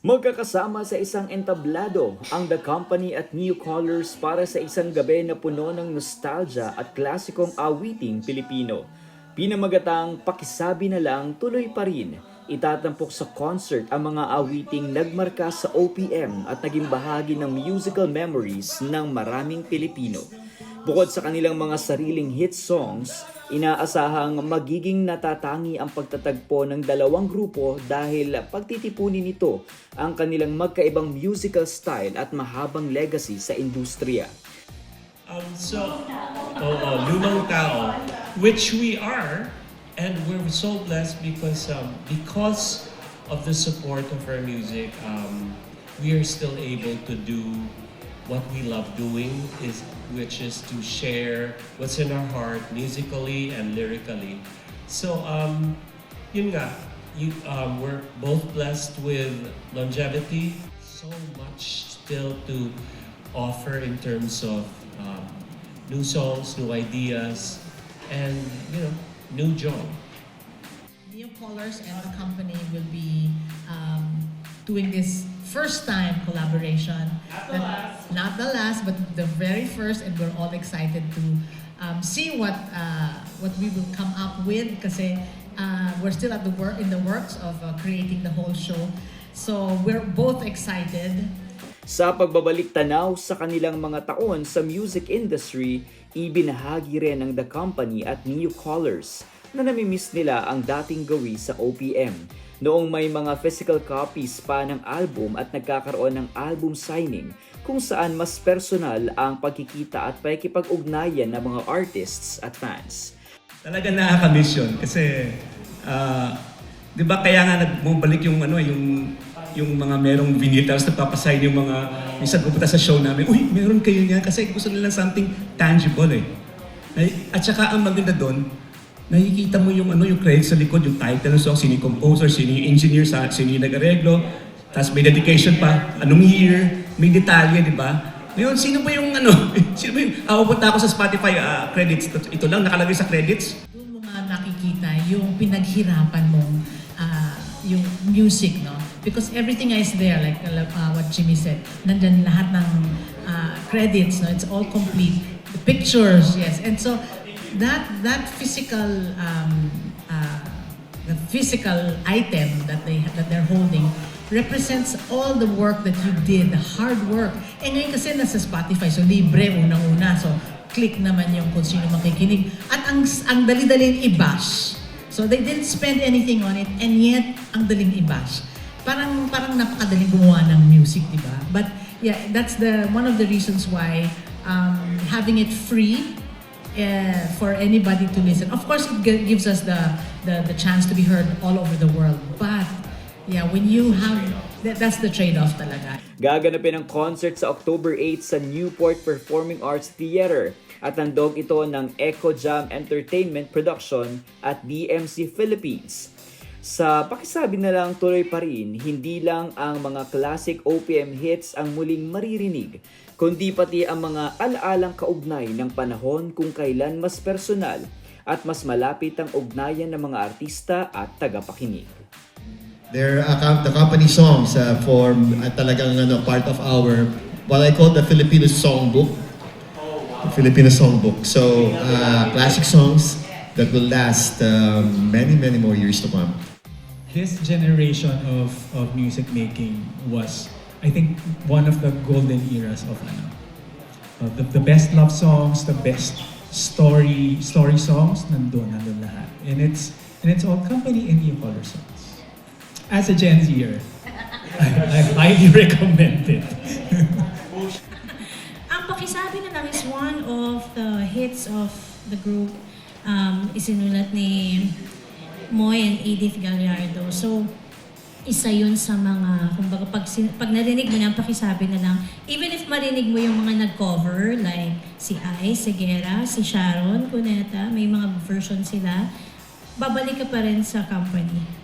Magkakasama sa isang entablado ang The Company at New Colors para sa isang gabi na puno ng nostalgia at klasikong awiting Pilipino. Pinamagatang Pakisabi na lang tuloy pa rin. Itatampok sa concert ang mga awiting nagmarka sa OPM at naging bahagi ng musical memories ng maraming Pilipino. Bukod sa kanilang mga sariling hit songs, inaasahang magiging natatangi ang pagtatagpo ng dalawang grupo dahil pagtitipunin nito ang kanilang magkaibang musical style at mahabang legacy sa industriya. Lumang Tao, which we are, and we're so blessed because of the support of our music, we are still able to do what we love doing, which is to share what's in our heart musically and lyrically. So, yun nga, we're both blessed with longevity, so much still to offer in terms of new songs, new ideas, and new joy. New Colors and the company will be doing this first time collaboration. Not the last, but the very first, and we're all excited to see what we will come up with kasi we're still in the works of creating the whole show. So we're both excited. Sa pagbabalik tanaw sa kanilang mga taon sa music industry, ibinahagi rin ng The Company at New Colors na namimiss nila ang dating gawi sa OPM. Noong may mga physical copies pa ng album at nagkakaroon ng album signing kung saan mas personal ang pagkikita at pakikipag-ugnayan ng mga artists at fans. Talaga nakaka-miss yun kasi di ba kaya nga nagbumalik yung mga merong vinyl tapos nagpapasign yung mga minsan pupunta sa show namin, uy, meron kayo niya kasi gusto nila something tangible eh. At saka ang maganda doon, nakikita mo yung credits sa likod, yung title ng song, sino yung composer, sino yung engineer, sino yung nag-areglo, tapos may dedication pa, anong year, may detalye, di ba? Ngayon, sino ba yung sino ba yung, pupunta ako sa Spotify credits, ito lang nakalagay sa credits. Doon mo nga nakikita yung pinaghirapan mong yung music, no? Because everything is there, like what Jimmy said. Nandyan lahat ng credits, no? It's all complete. The pictures, yes. And so that physical the physical item that they're holding represents all the work that you did, the hard work. Eh ngayon kasi nasa Spotify, so libre unang-una. So click naman yung kung sino makikinig. At ang dali-daling i-bash. So they didn't spend anything on it, and yet ang daling i-bash. Parang napakadaling gumawa ng music, di ba? But yeah, that's one of the reasons why having it free for anybody to listen. Of course, it gives us the chance to be heard all over the world. But yeah, when you have that's the trade-off talaga. Gaganapin ang concert sa October 8 sa Newport Performing Arts Theater at handog ito ng Echo Jam Entertainment Production at DMC Philippines. Sa Pakisabi na lang tuloy pa rin, hindi lang ang mga classic OPM hits ang muling maririnig, kundi pati ang mga alaalang kaugnay ng panahon kung kailan mas personal at mas malapit ang ugnayan ng mga artista at tagapakinig. The company songs form talagang part of our, what I call the Filipino songbook. The Filipino songbook. So, classic songs that will last many more years to come. His generation of music making was, I think, one of the golden eras of the best love songs, the best story songs, nandun lahat. And it's all Company and New Color songs. As a Gen Zer, I highly recommend it. Ang Pakisabi na lang is one of the hits of the group. Isinulat ni Moy and Edith Gallardo. So, isa yun sa mga, kumbaga pag narinig mo na ang Pakisabi na lang, even if marinig mo yung mga nag-cover, like si Ai, si Guerra, si Sharon Cuneta, may mga version sila, babalik ka pa rin sa Company.